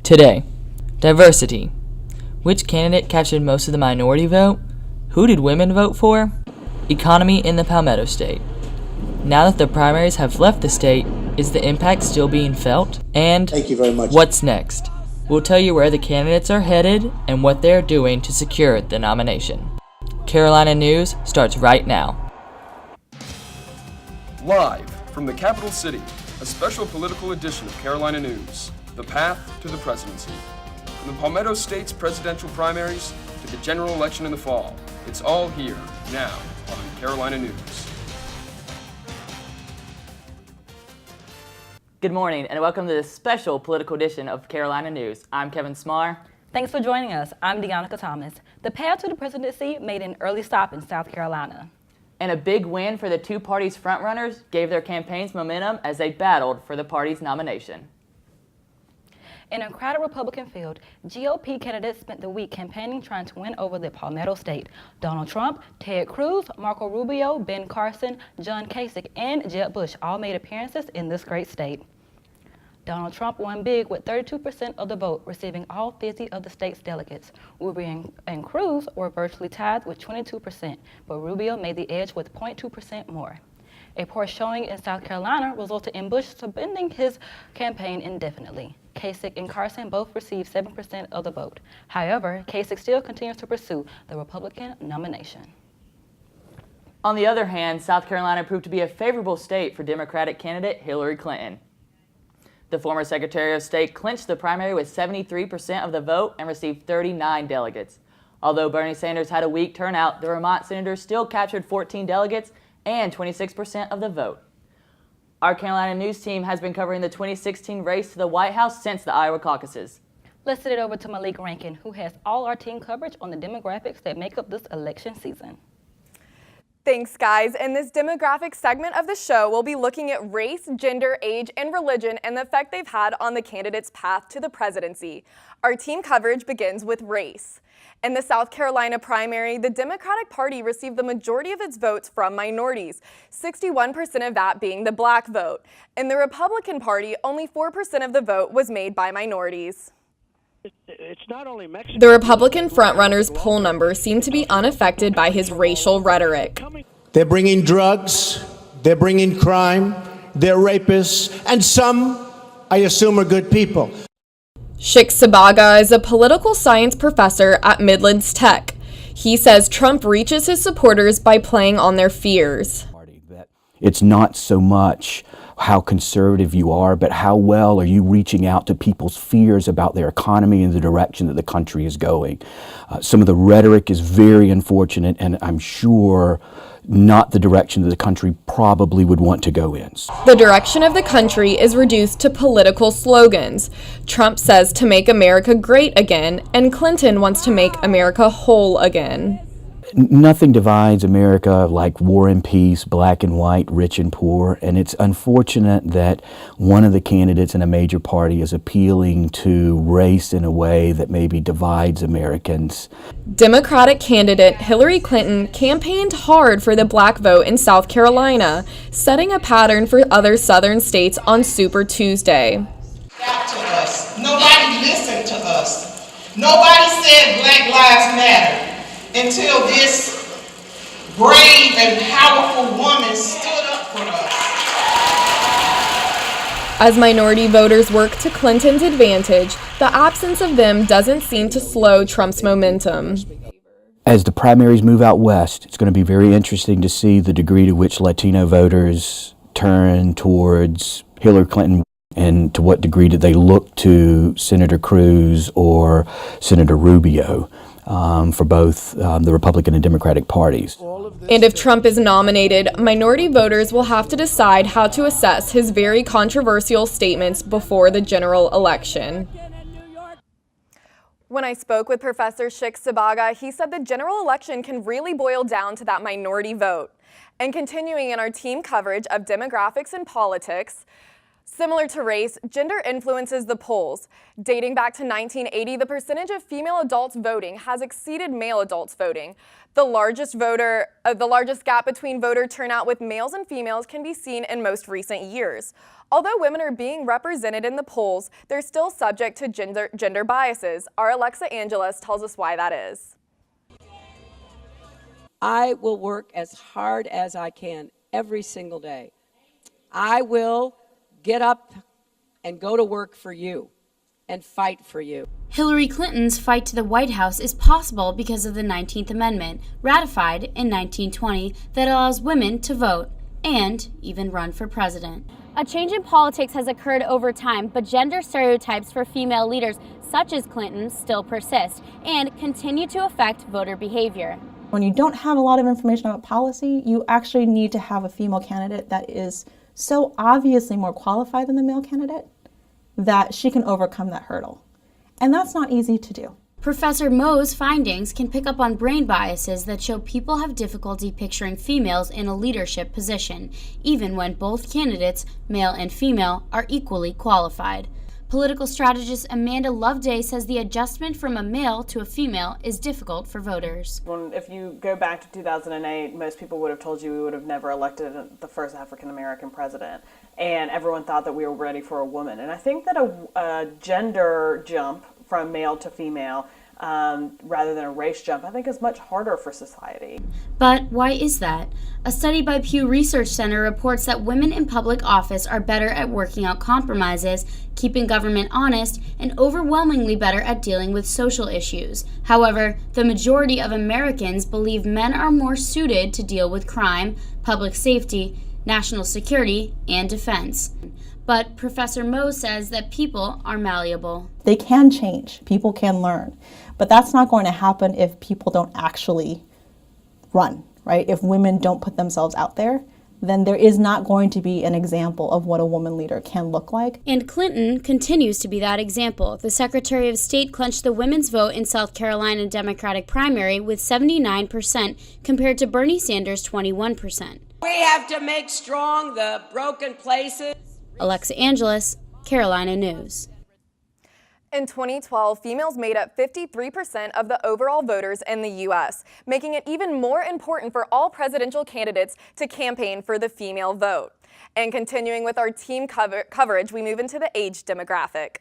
Today, diversity. Which candidate captured most of the minority vote? Who did women vote for? Economy in the Palmetto State. Now that the primaries have left the state, is the impact still being felt? And thank you very much. What's next? We'll tell you where the candidates are headed and what they're doing to secure the nomination. Carolina News starts right now. Live from the capital city, a special political edition of Carolina News, the path to the presidency. From the Palmetto State's presidential primaries to the general election in the fall, it's all here, now, on Carolina News. Good morning and welcome to this special political edition of Carolina News. I'm Kevin Smarr. Thanks for joining us. I'm Deonica Thomas. The path to the presidency made an early stop in South Carolina. And a big win for the two parties' frontrunners gave their campaigns momentum as they battled for the party's nomination. In a crowded Republican field, GOP candidates spent the week campaigning trying to win over the Palmetto State. Donald Trump, Ted Cruz, Marco Rubio, Ben Carson, John Kasich, and Jeb Bush all made appearances in this great state. Donald Trump won big with 32% of the vote, receiving all 50 of the state's delegates. Rubio and Cruz were virtually tied with 22%, but Rubio made the edge with 0.2% more. A poor showing in South Carolina resulted in Bush suspending his campaign indefinitely. Kasich and Carson both received 7% of the vote. However, Kasich still continues to pursue the Republican nomination. On the other hand, South Carolina proved to be a favorable state for Democratic candidate Hillary Clinton. The former Secretary of State clinched the primary with 73% of the vote and received 39 delegates. Although Bernie Sanders had a weak turnout, the Vermont senator still captured 14 delegates and 26% of the vote. Our Carolina News team has been covering the 2016 race to the White House since the Iowa caucuses. Let's send it over to Malik Rankin, who has all our team coverage on the demographics that make up this election season. Thanks, guys. In this demographic segment of the show, we'll be looking at race, gender, age, and religion and the effect they've had on the candidate's path to the presidency. Our team coverage begins with race. In the South Carolina primary, the Democratic Party received the majority of its votes from minorities, 61% of that being the black vote. In the Republican Party, only 4% of the vote was made by minorities. It's not only Mexico. The Republican frontrunner's poll numbers seem to be unaffected by his racial rhetoric. They're bringing drugs, they're bringing crime, they're rapists, and some, I assume, are good people. SYBRINA is a political science professor at Midlands Tech. He says Trump reaches his supporters by playing on their fears. It's not so much how conservative you are, but how well are you reaching out to people's fears about their economy and the direction that the country is going. Some of the rhetoric is very unfortunate, and I'm sure not the direction that the country probably would want to go in. The direction of the country is reduced to political slogans. Trump says to make America great again, and Clinton wants to make America whole again. Nothing divides America like war and peace, black and white, rich and poor, and it's unfortunate that one of the candidates in a major party is appealing to race in a way that maybe divides Americans. Democratic candidate Hillary Clinton campaigned hard for the black vote in South Carolina, setting a pattern for other southern states on Super Tuesday. Back to us. Nobody listened to us. Nobody said Black Lives Matter. Until this brave and powerful woman stood up for us. As minority voters work to Clinton's advantage, the absence of them doesn't seem to slow Trump's momentum. As the primaries move out west, it's going to be very interesting to see the degree to which Latino voters turn towards Hillary Clinton and to what degree do they look to Senator Cruz or Senator Rubio. For both the Republican and Democratic parties. And if Trump is nominated, minority voters will have to decide how to assess his very controversial statements before the general election. When I spoke with Professor SYBRINA, he said the general election can really boil down to that minority vote. And continuing in our team coverage of demographics and politics, Similar to race, gender influences the polls. Dating back to 1980, the percentage of female adults voting has exceeded male adults voting. The largest gap between voter turnout with males and females can be seen in most recent years. Although women are being represented in the polls, they're still subject to gender biases. Our Angelus tells us why that is. I will work as hard as I can every single day. I will get up and go to work for you and fight for you. Hillary Clinton's fight to the White House is possible because of the 19th Amendment, ratified in 1920, that allows women to vote and even run for president. A change in politics has occurred over time, but gender stereotypes for female leaders, such as Clinton, still persist and continue to affect voter behavior. When you don't have a lot of information about policy, you actually need to have a female candidate that is so obviously more qualified than the male candidate that she can overcome that hurdle. And that's not easy to do. Professor Moe's findings can pick up on brain biases that show people have difficulty picturing females in a leadership position, even when both candidates, male and female, are equally qualified. Political strategist Amanda Loveday says the adjustment from a male to a female is difficult for voters. If you go back to 2008, most people would have told you we would have never elected the first African-American president, and everyone thought that we were ready for a woman. And I think that a gender jump from male to female, rather than a race jump, I think is much harder for society. But why is that? A study by Pew Research Center reports that women in public office are better at working out compromises, keeping government honest, and overwhelmingly better at dealing with social issues. However, the majority of Americans believe men are more suited to deal with crime, public safety, national security, and defense. But Professor Moe says that people are malleable. They can change, people can learn, but that's not going to happen if people don't actually run, right? If women don't put themselves out there, then there is not going to be an example of what a woman leader can look like. And Clinton continues to be that example. The Secretary of State clinched the women's vote in South Carolina Democratic primary with 79% compared to Bernie Sanders' 21%. We have to make strong the broken places. Alexa Angelus, Carolina News. In 2012, females made up 53% of the overall voters in the U.S., making it even more important for all presidential candidates to campaign for the female vote. And continuing with our team coverage, we move into the age demographic.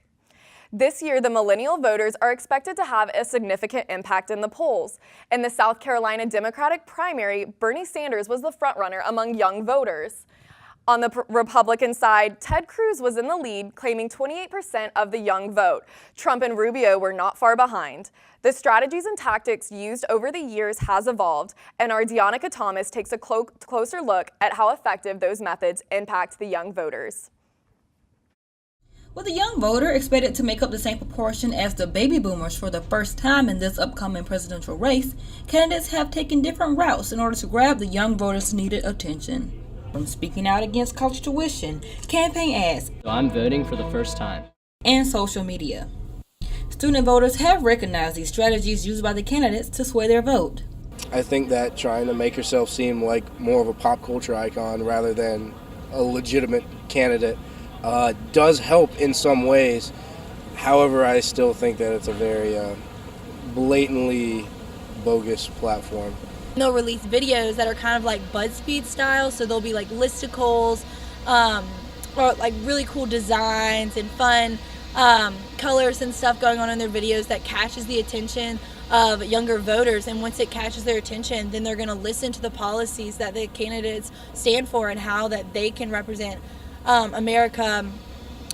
This year, the millennial voters are expected to have a significant impact in the polls. In the South Carolina Democratic primary, Bernie Sanders was the frontrunner among young voters. On the Republican side, Ted Cruz was in the lead, claiming 28% of the young vote. Trump and Rubio were not far behind. The strategies and tactics used over the years has evolved, and our Deonica Thomas takes a closer look at how effective those methods impact the young voters. With the young voter expected to make up the same proportion as the baby boomers for the first time in this upcoming presidential race, candidates have taken different routes in order to grab the young voters' needed attention. From speaking out against college tuition, campaign ads, I'm voting for the first time, and social media. Student voters have recognized these strategies used by the candidates to sway their vote. I think that trying to make yourself seem like more of a pop culture icon rather than a legitimate candidate does help in some ways. However, I still think that it's a very blatantly bogus platform. They'll release videos that are kind of like BuzzFeed style, so they'll be like listicles or like really cool designs and fun colors and stuff going on in their videos that catches the attention of younger voters. And once it catches their attention, then they're going to listen to the policies that the candidates stand for and how that they can represent America.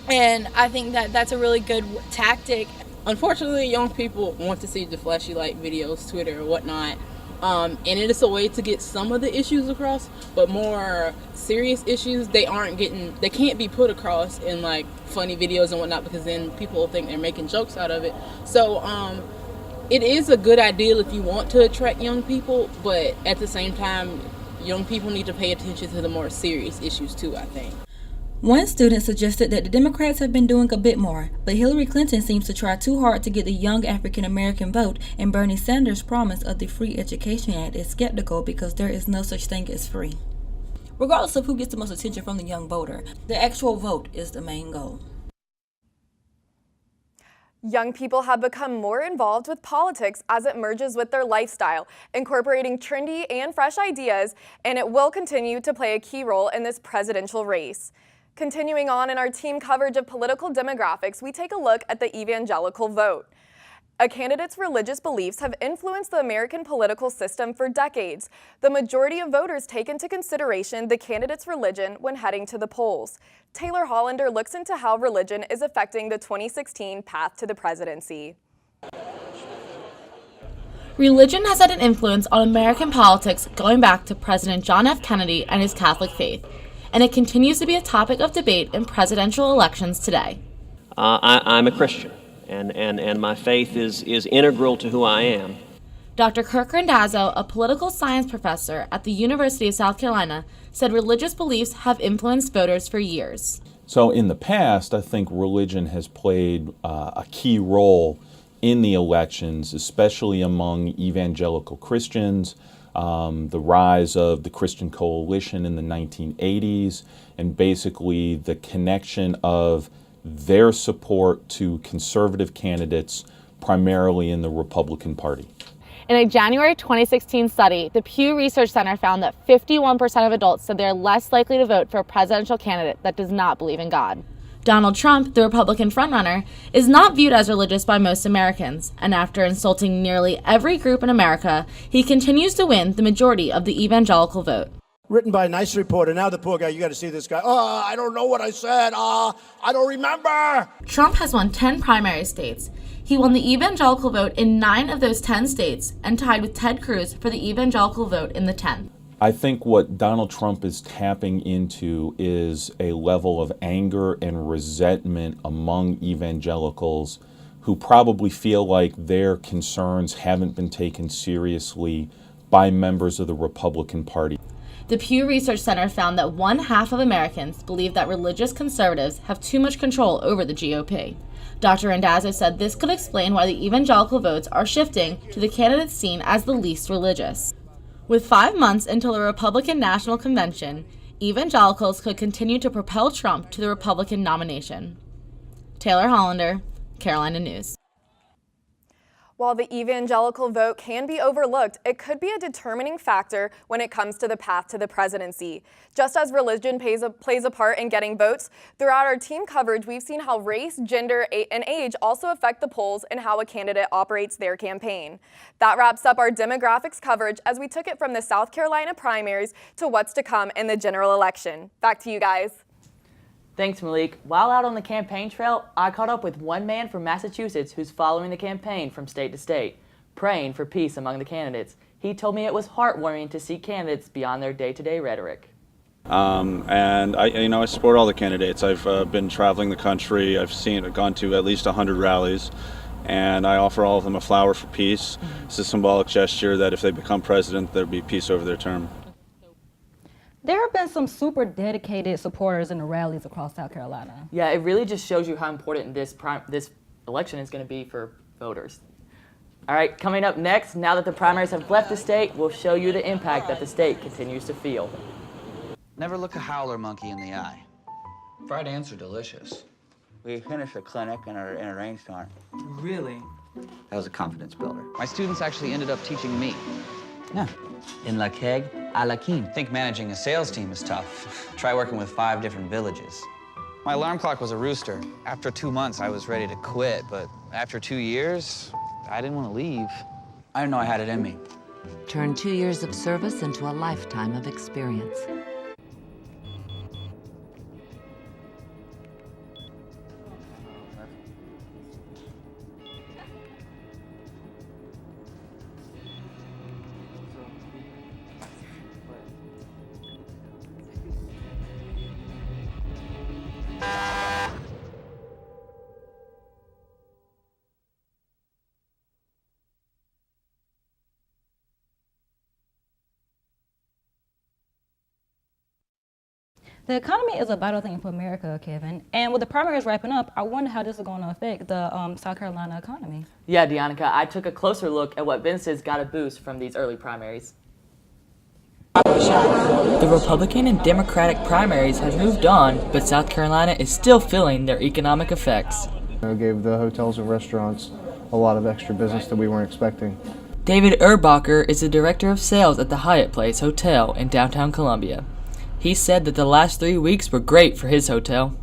And I think that that's a really good tactic. Unfortunately, young people want to see the flashy like videos, Twitter or whatnot. And it is a way to get some of the issues across, but more serious issues they can't be put across in like funny videos and whatnot, because then people will think they're making jokes out of it. So it is a good idea if you want to attract young people, but at the same time, young people need to pay attention to the more serious issues too, I think. One student suggested that the Democrats have been doing a bit more, but Hillary Clinton seems to try too hard to get the young African American vote, and Bernie Sanders' promise of the Free Education Act is skeptical because there is no such thing as free. Regardless of who gets the most attention from the young voter, the actual vote is the main goal. Young people have become more involved with politics as it merges with their lifestyle, incorporating trendy and fresh ideas, and it will continue to play a key role in this presidential race. Continuing on in our team coverage of political demographics, we take a look at the evangelical vote. A candidate's religious beliefs have influenced the American political system for decades. The majority of voters take into consideration the candidate's religion when heading to the polls. Taylor Hollander looks into how religion is affecting the 2016 path to the presidency. Religion has had an influence on American politics going back to President John F. Kennedy and his Catholic faith, and it continues to be a topic of debate in presidential elections today. I'm a Christian. And my faith is integral to who I am. Dr. Kirk Randazzo, a political science professor at the University of South Carolina, said religious beliefs have influenced voters for years. So in the past, I think religion has played a key role in the elections, especially among evangelical Christians, the rise of the Christian Coalition in the 1980s, and basically the connection of their support to conservative candidates, primarily in the Republican Party. In a January 2016 study, the Pew Research Center found that 51% of adults said they're less likely to vote for a presidential candidate that does not believe in God. Donald Trump, the Republican frontrunner, is not viewed as religious by most Americans, and after insulting nearly every group in America, he continues to win the majority of the evangelical vote. Written by a nice reporter. Now the poor guy, you got to see this guy. Oh, I don't know what I said. I don't remember. Trump has won 10 primary states. He won the evangelical vote in 9 of those 10 states and tied with Ted Cruz for the evangelical vote in the 10th. I think what Donald Trump is tapping into is a level of anger and resentment among evangelicals who probably feel like their concerns haven't been taken seriously by members of the Republican Party. The Pew Research Center found that 1/2 of Americans believe that religious conservatives have too much control over the GOP. Dr. Randazzo said this could explain why the evangelical votes are shifting to the candidates seen as the least religious. With 5 months until the Republican National Convention, evangelicals could continue to propel Trump to the Republican nomination. Taylor Hollander, Carolina News. While the evangelical vote can be overlooked, it could be a determining factor when it comes to the path to the presidency. Just as religion plays a part in getting votes, throughout our team coverage, we've seen how race, gender, and age also affect the polls and how a candidate operates their campaign. That wraps up our demographics coverage as we took it from the South Carolina primaries to what's to come in the general election. Back to you guys. Thanks, Malik. While out on the campaign trail, I caught up with one man from Massachusetts who's following the campaign from state to state, praying for peace among the candidates. He told me it was heartwarming to see candidates beyond their day-to-day rhetoric. And I support all the candidates. I've been traveling the country. I've gone to at least 100 rallies, and I offer all of them a flower for peace. It's a symbolic gesture that if they become president, there'll be peace over their term. There have been some super dedicated supporters in the rallies across South Carolina. Yeah, it really just shows you how important this election is going to be for voters. All right, coming up next, now that the primaries have left the state, we'll show you the impact that the state continues to feel. Never look a howler monkey in the eye. Fried ants are delicious. We finished a clinic in a rainstorm. Really? That was a confidence builder. My students actually ended up teaching me. Yeah. In La Keg, à la King. Think managing a sales team is tough. Try working with 5 different villages. My alarm clock was a rooster. After 2 months, I was ready to quit, but after 2 years, I didn't want to leave. I didn't know I had it in me. Turn 2 years of service into a lifetime of experience. The economy is a vital thing for America, Kevin. And with the primaries wrapping up, I wonder how this is going to affect the South Carolina economy. Yeah, Deonica, I took a closer look at what businesses got a boost from these early primaries. The Republican and Democratic primaries have moved on, but South Carolina is still feeling their economic effects. It gave the hotels and restaurants a lot of extra business that we weren't expecting. David Erbacher is the director of sales at the Hyatt Place Hotel in downtown Columbia. He said that the last 3 weeks were great for his hotel.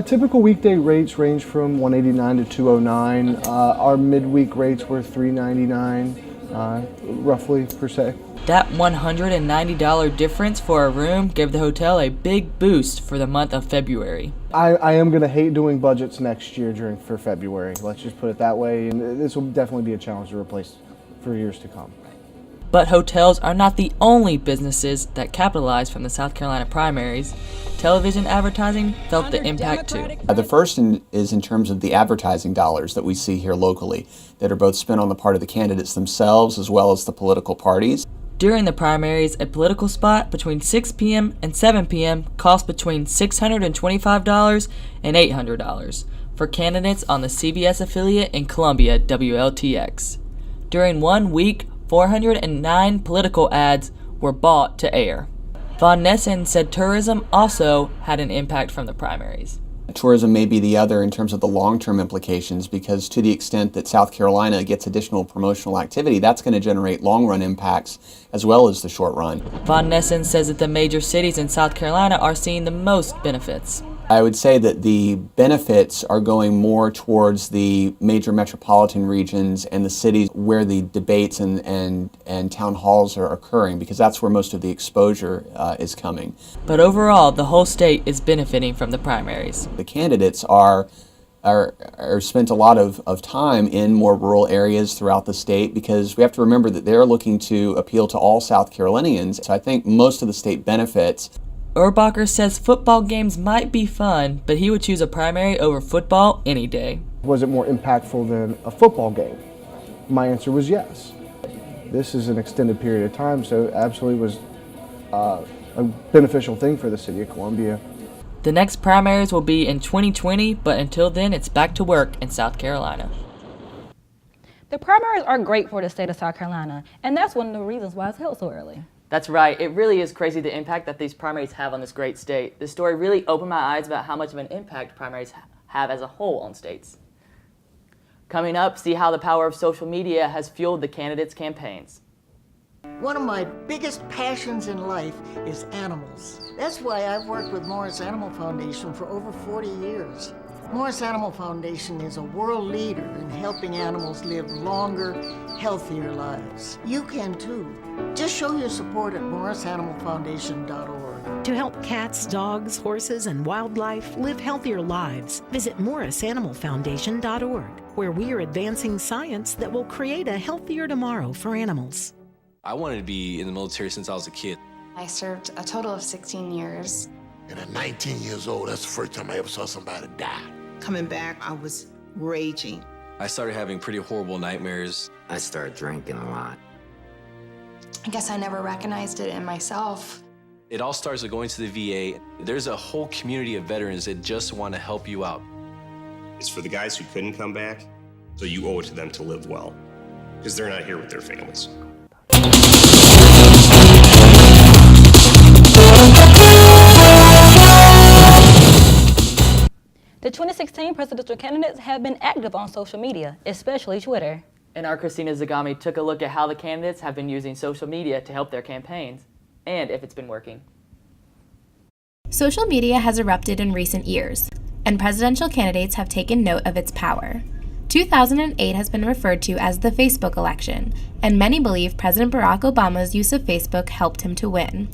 Typical weekday rates range from $189 to $209. Our midweek rates were $399, roughly per se. That $190 difference for a room gave the hotel a big boost for the month of February. I am going to hate doing budgets next year for February. Let's just put it that way. And this will definitely be a challenge to replace for years to come. But hotels are not the only businesses that capitalize from the South Carolina primaries. Television advertising felt the impact too. The first is in terms of the advertising dollars that we see here locally that are both spent on the part of the candidates themselves as well as the political parties. During the primaries, a political spot between 6 p.m. and 7 p.m. cost between $625 and $800 for candidates on the CBS affiliate in Columbia, WLTX. During 1 week, 409 political ads were bought to air. Von Nessen said tourism also had an impact from the primaries. Tourism may be the other in terms of the long-term implications, because to the extent that South Carolina gets additional promotional activity, that's going to generate long-run impacts as well as the short run. Von Nessen says that the major cities in South Carolina are seeing the most benefits. I would say that the benefits are going more towards the major metropolitan regions and the cities where the debates and town halls are occurring, because that's where most of the exposure is coming. But overall, the whole state is benefiting from the primaries. The candidates are spent a lot of time in more rural areas throughout the state, because we have to remember that they're looking to appeal to all South Carolinians. So I think most of the state benefits. Erbacher says football games might be fun, but he would choose a primary over football any day. Was it more impactful than a football game? My answer was yes. This is an extended period of time, so absolutely was a beneficial thing for the city of Columbia. The next primaries will be in 2020, but until then, it's back to work in South Carolina. The primaries are great for the state of South Carolina, and that's one of the reasons why it's held so early. That's right. It really is crazy the impact that these primaries have on this great state. This story really opened my eyes about how much of an impact primaries have as a whole on states. Coming up, see how the power of social media has fueled the candidates' campaigns. One of my biggest passions in life is animals. That's why I've worked with Morris Animal Foundation for over 40 years. Morris Animal Foundation is a world leader in helping animals live longer, healthier lives. You can too. Just show your support at morrisanimalfoundation.org. To help cats, dogs, horses, and wildlife live healthier lives, visit morrisanimalfoundation.org, where we are advancing science that will create a healthier tomorrow for animals. I wanted to be in the military since I was a kid. I served a total of 16 years. And at 19 years old, that's the first time I ever saw somebody die. Coming back, I was raging. I started having pretty horrible nightmares. I started drinking a lot. I guess I never recognized it in myself. It all starts with going to the VA. There's a whole community of veterans that just want to help you out. It's for the guys who couldn't come back, so you owe it to them to live well, because they're not here with their families. The 2016 presidential candidates have been active on social media, especially Twitter. And our Christina Zagami took a look at how the candidates have been using social media to help their campaigns, and if it's been working. Social media has erupted in recent years, and presidential candidates have taken note of its power. 2008 has been referred to as the Facebook election, and many believe President Barack Obama's use of Facebook helped him to win.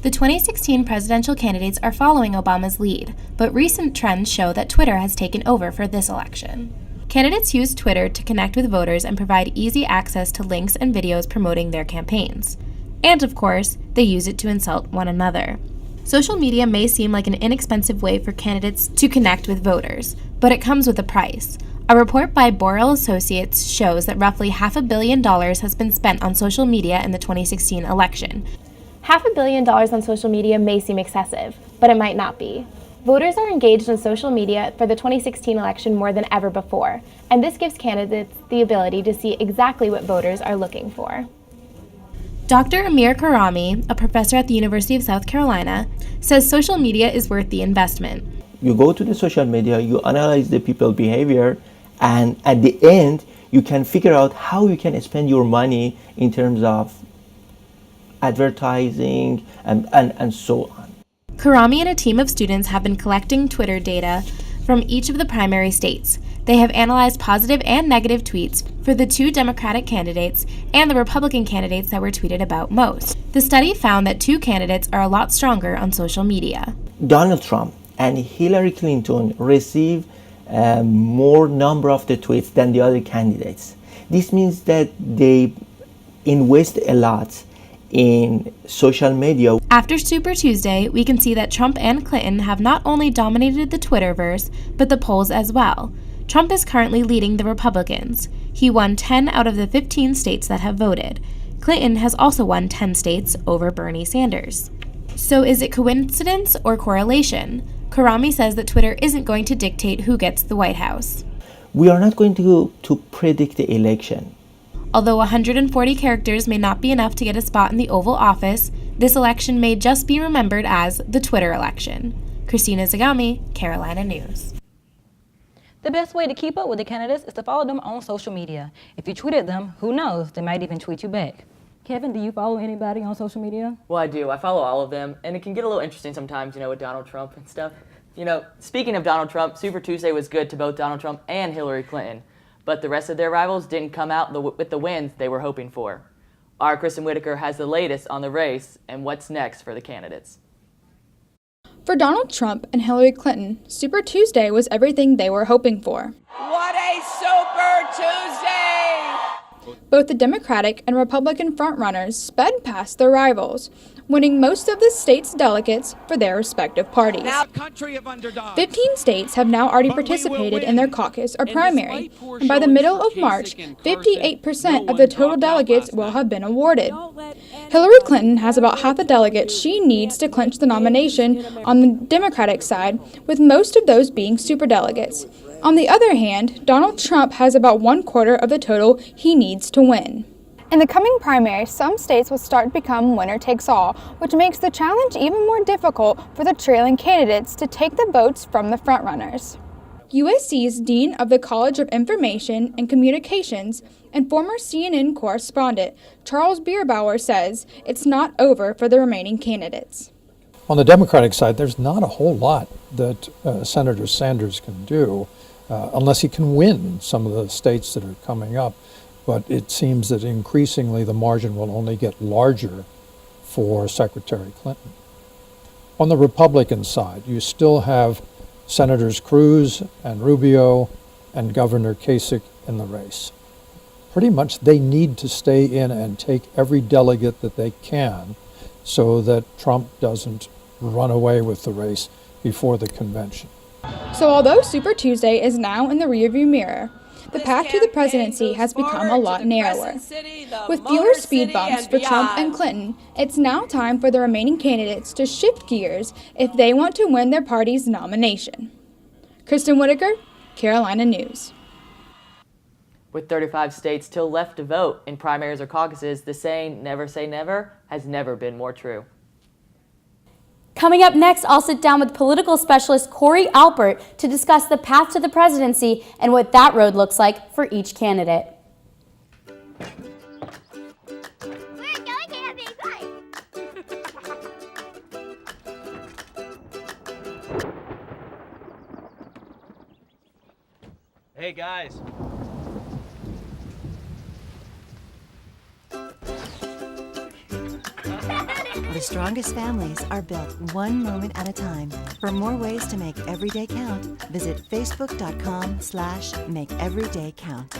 The 2016 presidential candidates are following Obama's lead, but recent trends show that Twitter has taken over for this election. Candidates use Twitter to connect with voters and provide easy access to links and videos promoting their campaigns. And of course, they use it to insult one another. Social media may seem like an inexpensive way for candidates to connect with voters, but it comes with a price. A report by Boral Associates shows that roughly $500 million has been spent on social media in the 2016 election. $500 million on social media may seem excessive, but it might not be. Voters are engaged in social media for the 2016 election more than ever before, and this gives candidates the ability to see exactly what voters are looking for. Dr. Amir Karami, a professor at the University of South Carolina, says social media is worth the investment. You go to the social media, you analyze the people's behavior, and at the end, you can figure out how you can spend your money in terms of advertising and so on. Karami and a team of students have been collecting Twitter data from each of the primary states. They have analyzed positive and negative tweets for the 2 Democratic candidates and the Republican candidates that were tweeted about most. The study found that 2 candidates are a lot stronger on social media. Donald Trump and Hillary Clinton receive more number of the tweets than the other candidates. This means that they invest a lot in social media. After Super Tuesday, we can see that Trump and Clinton have not only dominated the Twitterverse, but the polls as well. Trump is currently leading the Republicans. He won 10 out of the 15 states that have voted. Clinton has also won 10 states over Bernie Sanders. So is it coincidence or correlation? Karami says that Twitter isn't going to dictate who gets the White House. We are not going to predict the election. Although 140 characters may not be enough to get a spot in the Oval Office, this election may just be remembered as the Twitter election. Christina Zagami, Carolina News. The best way to keep up with the candidates is to follow them on social media. If you tweet at them, who knows, they might even tweet you back. Kevin, do you follow anybody on social media? Well, I do. I follow all of them, and it can get a little interesting sometimes, with Donald Trump and stuff. Speaking of Donald Trump, Super Tuesday was good to both Donald Trump and Hillary Clinton, but the rest of their rivals didn't come out with the wins they were hoping for. Our Kristen Whitaker has the latest on the race and what's next for the candidates. For Donald Trump and Hillary Clinton, Super Tuesday was everything they were hoping for. What a Super Tuesday! Both the Democratic and Republican frontrunners sped past their rivals, winning most of the state's delegates for their respective parties. Now, country of underdogs. 15 states have now already participated in their caucus or primary, and by the middle of March, 58% of the total delegates will have been awarded. Hillary Clinton has about half the delegates she needs to clinch the nomination on the Democratic side, with most of those being superdelegates. On the other hand, Donald Trump has about 1/4 of the total he needs to win. In the coming primary, some states will start to become winner-takes-all, which makes the challenge even more difficult for the trailing candidates to take the votes from the frontrunners. USC's Dean of the College of Information and Communications and former CNN correspondent Charles Bierbauer says it's not over for the remaining candidates. On the Democratic side, there's not a whole lot that Senator Sanders can do unless he can win some of the states that are coming up. But it seems that increasingly the margin will only get larger for Secretary Clinton. On the Republican side, you still have Senators Cruz and Rubio and Governor Kasich in the race. Pretty much they need to stay in and take every delegate that they can so that Trump doesn't run away with the race before the convention. So although Super Tuesday is now in the rearview mirror, the path to the presidency has become a lot narrower. With fewer speed bumps for Trump and Clinton, it's now time for the remaining candidates to shift gears if they want to win their party's nomination. Kristen Whitaker, Carolina News. With 35 states still left to vote in primaries or caucuses, the saying, never say never, has never been more true. Coming up next, I'll sit down with political specialist Corey Alpert to discuss the path to the presidency and what that road looks like for each candidate. Hey guys. The strongest families are built one moment at a time. For more ways to make every day count, visit facebook.com/makeeverydaycount.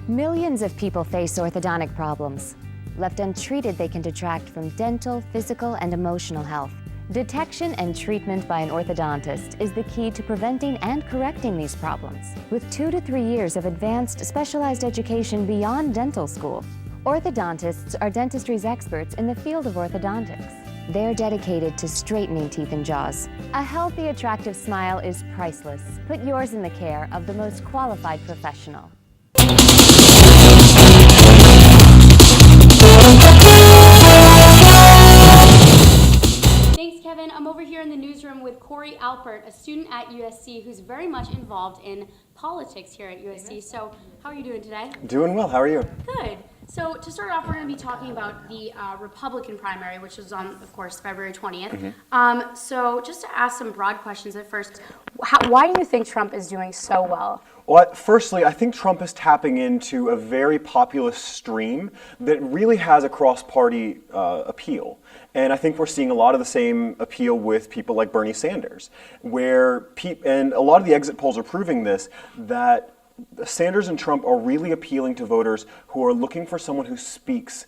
Millions of people face orthodontic problems. Left untreated, they can detract from dental, physical, and emotional health. Detection and treatment by an orthodontist is the key to preventing and correcting these problems. With 2 to 3 years of advanced, specialized education beyond dental school, orthodontists are dentistry's experts in the field of orthodontics. They're dedicated to straightening teeth and jaws. A healthy, attractive smile is priceless. Put yours in the care of the most qualified professional. Thanks, Kevin. I'm over here in the newsroom with Corey Alpert, a student at USC who's very much involved in politics here at USC. So how are you doing today? Doing well. How are you? Good. So to start off, we're going to be talking about the Republican primary, which is on, of course, February 20th. So just to ask some broad questions at first, why do you think Trump is doing so well? Well, firstly, I think Trump is tapping into a very populist stream that really has a cross-party appeal. And I think we're seeing a lot of the same appeal with people like Bernie Sanders, and a lot of the exit polls are proving this, that Sanders and Trump are really appealing to voters who are looking for someone who speaks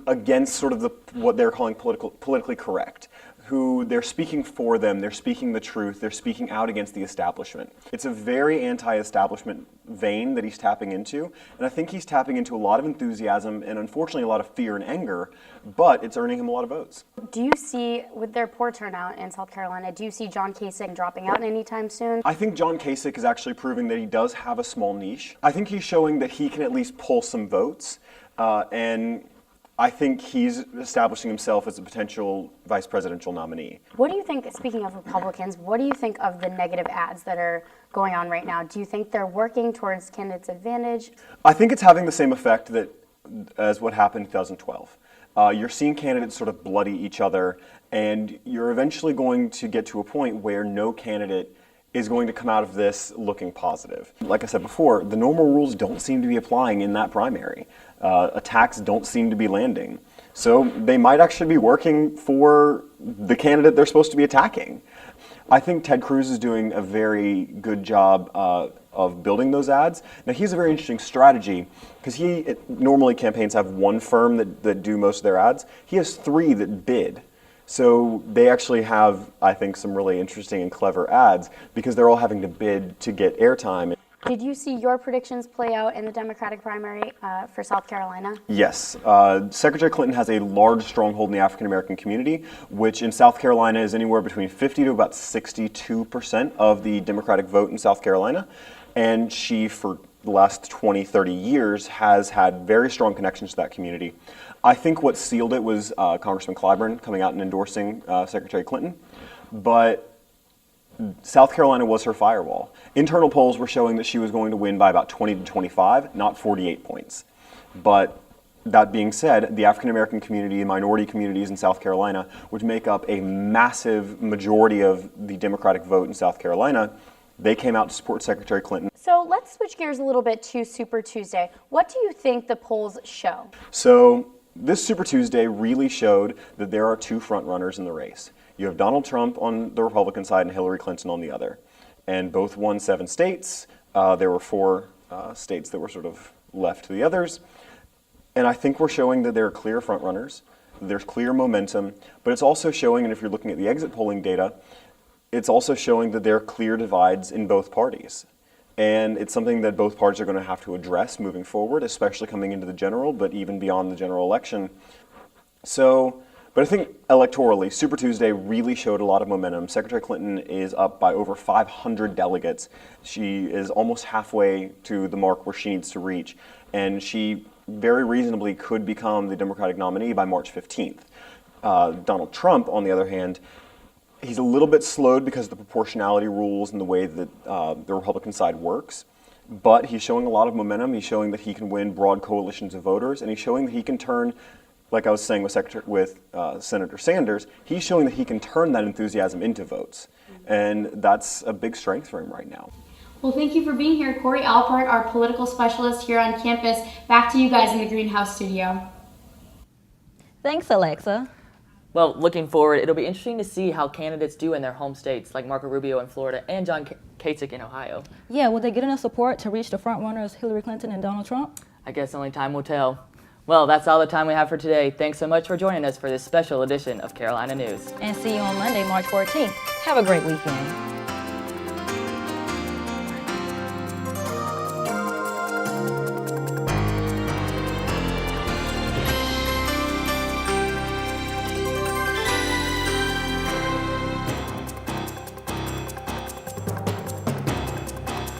against sort of what they're calling politically correct, who they're speaking for them, they're speaking the truth, they're speaking out against the establishment. It's a very anti-establishment vein that he's tapping into, and I think he's tapping into a lot of enthusiasm and unfortunately a lot of fear and anger, but it's earning him a lot of votes. Do you see, with their poor turnout in South Carolina, do you see John Kasich dropping out anytime soon? I think John Kasich is actually proving that he does have a small niche. I think he's showing that he can at least pull some votes, and I think he's establishing himself as a potential vice presidential nominee. What do you think, speaking of Republicans, what do you think of the negative ads that are going on right now? Do you think they're working towards candidates' advantage? I think it's having the same effect as what happened in 2012. You're seeing candidates sort of bloody each other, and you're eventually going to get to a point where no candidate is going to come out of this looking positive. Like I said before, the normal rules don't seem to be applying in that primary. Attacks don't seem to be landing. So they might actually be working for the candidate they're supposed to be attacking. I think Ted Cruz is doing a very good job of building those ads. Now he has a very interesting strategy because normally campaigns have one firm that do most of their ads. He has 3 that bid. So they actually have, I think, some really interesting and clever ads because they're all having to bid to get airtime. Did you see your predictions play out in the Democratic primary for South Carolina? Yes. Secretary Clinton has a large stronghold in the African American community, which in South Carolina is anywhere between 50 to about 62% of the Democratic vote in South Carolina. And she, for the last 20, 30 years, has had very strong connections to that community. I think what sealed it was Congressman Clyburn coming out and endorsing Secretary Clinton. But South Carolina was her firewall. Internal polls were showing that she was going to win by about 20 to 25, not 48 points. But that being said, the African American community and minority communities in South Carolina, which make up a massive majority of the Democratic vote in South Carolina, they came out to support Secretary Clinton. So let's switch gears a little bit to Super Tuesday. What do you think the polls show? So this Super Tuesday really showed that there are 2 frontrunners in the race. You have Donald Trump on the Republican side and Hillary Clinton on the other. And both won 7 states. There were 4 states that were sort of left to the others. And I think we're showing that there are clear frontrunners, there's clear momentum, but it's also showing, and if you're looking at the exit polling data, it's also showing that there are clear divides in both parties. And it's something that both parties are going to have to address moving forward, especially coming into the general, but even beyond the general election. But I think electorally, Super Tuesday really showed a lot of momentum. Secretary Clinton is up by over 500 delegates. She is almost halfway to the mark where she needs to reach. And she very reasonably could become the Democratic nominee by March 15th. Donald Trump, on the other hand, he's a little bit slowed because of the proportionality rules and the way that the Republican side works. But he's showing a lot of momentum. He's showing that he can win broad coalitions of voters, and he's showing that he can turn, like I was saying with Senator Sanders, he's showing that he can turn that enthusiasm into votes. And that's a big strength for him right now. Well, thank you for being here, Corey Alpert, our political specialist here on campus. Back to you guys in the Greenhouse studio. Thanks, Alexa. Well, looking forward, it'll be interesting to see how candidates do in their home states, like Marco Rubio in Florida and John Kasich in Ohio. Yeah, will they get enough support to reach the front runners, Hillary Clinton and Donald Trump? I guess only time will tell. Well, that's all the time we have for today. Thanks so much for joining us for this special edition of Carolina News. And see you on Monday, March 14th. Have a great weekend.